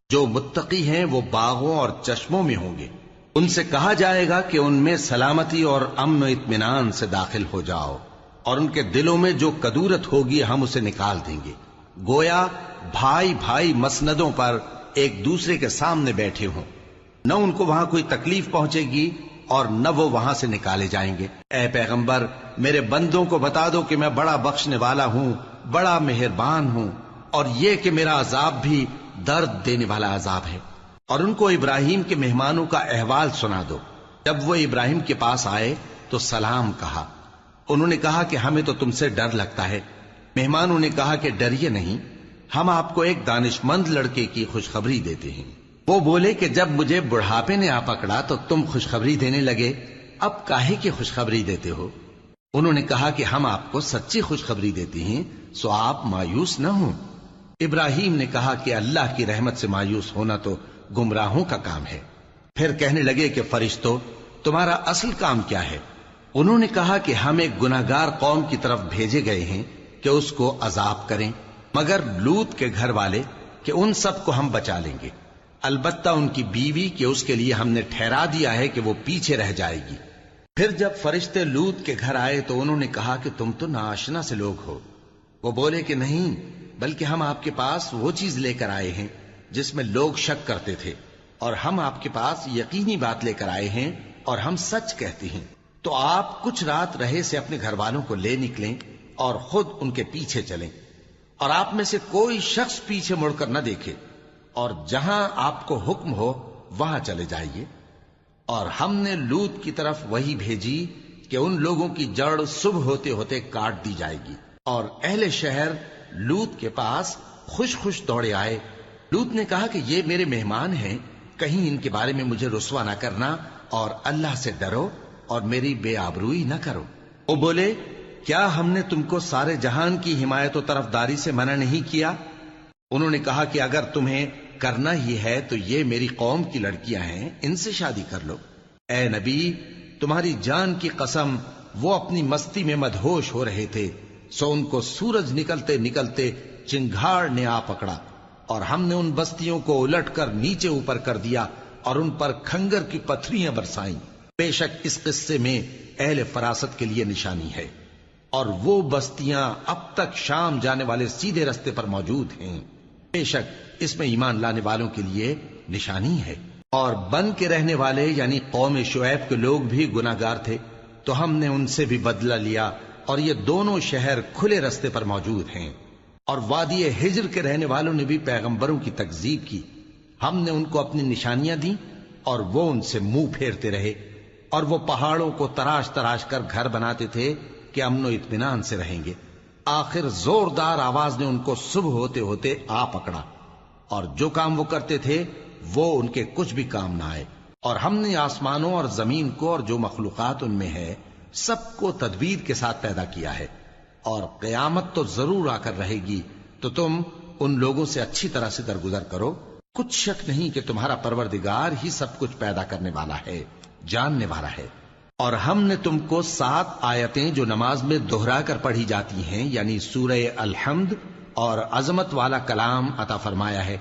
جو متقی ہیں وہ باغوں اور چشموں میں ہوں گے، ان سے کہا جائے گا کہ ان میں سلامتی اور امن و اطمینان سے داخل ہو جاؤ، اور ان کے دلوں میں جو کدورت ہوگی ہم اسے نکال دیں گے، گویا بھائی بھائی مسندوں پر ایک دوسرے کے سامنے بیٹھے ہوں، نہ ان کو وہاں کوئی تکلیف پہنچے گی اور نہ وہ وہاں سے نکالے جائیں گے۔ اے پیغمبر، میرے بندوں کو بتا دو کہ میں بڑا بخشنے والا ہوں، بڑا مہربان ہوں، اور یہ کہ میرا عذاب بھی درد دینے والا عذاب ہے۔ اور ان کو ابراہیم کے مہمانوں کا احوال سنا دو۔ جب وہ ابراہیم کے پاس آئے تو سلام کہا، انہوں نے کہا کہ ہمیں تو تم سے ڈر لگتا ہے۔ مہمانوں نے کہا کہ ڈریے نہیں، ہم آپ کو ایک دانشمند لڑکے کی خوشخبری دیتے ہیں۔ وہ بولے کہ جب مجھے بڑھاپے نے آ پکڑا تو تم خوشخبری دینے لگے، اب کاہے کی خوشخبری دیتے ہو؟ انہوں نے کہا کہ ہم آپ کو سچی خوشخبری دیتے ہیں، سو آپ مایوس نہ ہوں۔ ابراہیم نے کہا کہ اللہ کی رحمت سے مایوس ہونا تو گمراہوں کا کام ہے۔ پھر کہنے لگے کہ فرشتوں، تمہارا اصل کام کیا ہے؟ انہوں نے کہا کہ ہم ایک گناہگار قوم کی طرف بھیجے گئے ہیں کہ اس کو عذاب کریں، مگر لوط کے گھر والے کہ ان سب کو ہم بچا لیں گے، البتہ ان کی بیوی کہ اس کے لیے ہم نے ٹھہرا دیا ہے کہ وہ پیچھے رہ جائے گی۔ پھر جب فرشتے لوط کے گھر آئے تو انہوں نے کہا کہ تم تو ناآشنا سے لوگ ہو۔ وہ بولے کہ نہیں، بلکہ ہم آپ کے پاس وہ چیز لے کر آئے ہیں جس میں لوگ شک کرتے تھے، اور ہم آپ کے پاس یقینی بات لے کر آئے ہیں اور ہم سچ کہتے ہیں۔ تو آپ کچھ رات رہے سے اپنے گھر والوں کو لے نکلیں اور خود ان کے پیچھے چلیں، اور آپ میں سے کوئی شخص پیچھے مڑ کر نہ دیکھے، اور جہاں آپ کو حکم ہو وہاں چلے جائیے۔ اور ہم نے لوط کی طرف وہی بھیجی کہ ان لوگوں کی جڑ صبح ہوتے ہوتے کاٹ دی جائے گی۔ اور اہل شہر لوط کے پاس خوش خوش دوڑے آئے۔ لوط نے کہا کہ یہ میرے مہمان ہیں، کہیں ان کے بارے میں مجھے رسوا نہ کرنا، اور اللہ سے ڈرو اور میری بے آبروئی نہ کرو۔ وہ بولے، کیا ہم نے تم کو سارے جہان کی حمایت و طرفداری سے منع نہیں کیا؟ انہوں نے کہا کہ اگر تمہیں کرنا ہی ہے تو یہ میری قوم کی لڑکیاں ہیں، ان سے شادی کر لو۔ اے نبی، تمہاری جان کی قسم، وہ اپنی مستی میں مدہوش ہو رہے تھے، سو ان کو سورج نکلتے نکلتے چنگھاڑ نے آ پکڑا، اور ہم نے ان بستیوں کو الٹ کر نیچے اوپر کر دیا اور ان پر کھنگر کی پتھریاں برسائیں۔ بے شک اس قصے میں اہل فراست کے لیے نشانی ہے، اور وہ بستیاں اب تک شام جانے والے سیدھے رستے پر موجود ہیں۔ بے شک اس میں ایمان لانے والوں کے لیے نشانی ہے۔ اور بن کے رہنے والے یعنی قوم شعیب کے لوگ بھی گناہگار تھے، تو ہم نے ان سے بھی بدلہ لیا، اور یہ دونوں شہر کھلے رستے پر موجود ہیں۔ اور وادی ہجر کے رہنے والوں نے بھی پیغمبروں کی تکذیب کی، ہم نے ان کو اپنی نشانیاں دیں اور وہ ان سے منہ پھیرتے رہے، اور وہ پہاڑوں کو تراش تراش کر گھر بناتے تھے کہ امن و اطمینان سے رہیں گے۔ آخر زوردار آواز نے ان کو صبح ہوتے ہوتے آ پکڑا، اور جو کام وہ کرتے تھے وہ ان کے کچھ بھی کام نہ آئے۔ اور ہم نے آسمانوں اور زمین کو اور جو مخلوقات ان میں ہے سب کو تدبیر کے ساتھ پیدا کیا ہے، اور قیامت تو ضرور آ کر رہے گی، تو تم ان لوگوں سے اچھی طرح سے درگزر کرو۔ کچھ شک نہیں کہ تمہارا پروردگار ہی سب کچھ پیدا کرنے والا ہے، جاننے والا ہے۔ اور ہم نے تم کو 7 آیتیں جو نماز میں دہرا کر پڑھی جاتی ہیں، یعنی سورہ الحمد اور عظمت والا کلام عطا فرمایا ہے۔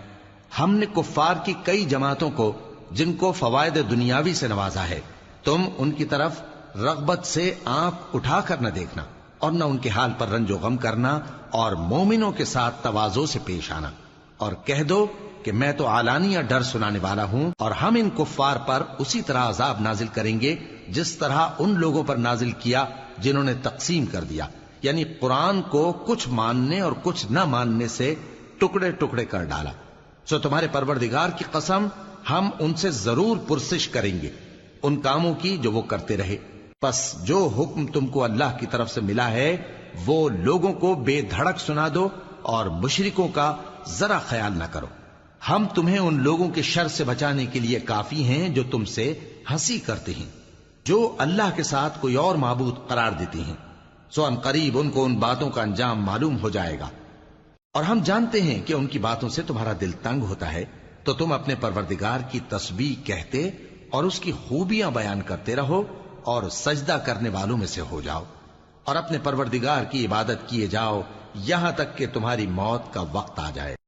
ہم نے کفار کی کئی جماعتوں کو جن کو فوائد دنیاوی سے نوازا ہے، تم ان کی طرف رغبت سے آنکھ اٹھا کر نہ دیکھنا، اور نہ ان کے حال پر رنج و غم کرنا، اور مومنوں کے ساتھ تواضع سے پیش آنا، اور کہہ دو کہ میں تو اعلانیہ ڈر سنانے والا ہوں، اور ہم ان کفار پر اسی طرح عذاب نازل کریں گے جس طرح ان لوگوں پر نازل کیا جنہوں نے تقسیم کر دیا، یعنی قرآن کو کچھ ماننے اور کچھ نہ ماننے سے ٹکڑے ٹکڑے کر ڈالا۔ سو تمہارے پروردگار کی قسم، ہم ان سے ضرور پرسش کریں گے ان کاموں کی جو وہ کرتے رہے۔ پس جو حکم تم کو اللہ کی طرف سے ملا ہے وہ لوگوں کو بے دھڑک سنا دو، اور مشرکوں کا ذرا خیال نہ کرو۔ ہم تمہیں ان لوگوں کے شر سے بچانے کے لیے کافی ہیں جو تم سے ہنسی کرتے ہیں، جو اللہ کے ساتھ کوئی اور معبود قرار دیتے ہیں، سو ان قریب ان کو ان باتوں کا انجام معلوم ہو جائے گا۔ اور ہم جانتے ہیں کہ ان کی باتوں سے تمہارا دل تنگ ہوتا ہے، تو تم اپنے پروردگار کی تسبیح کہتے اور اس کی خوبیاں بیان کرتے رہو، اور سجدہ کرنے والوں میں سے ہو جاؤ، اور اپنے پروردگار کی عبادت کیے جاؤ یہاں تک کہ تمہاری موت کا وقت آ جائے۔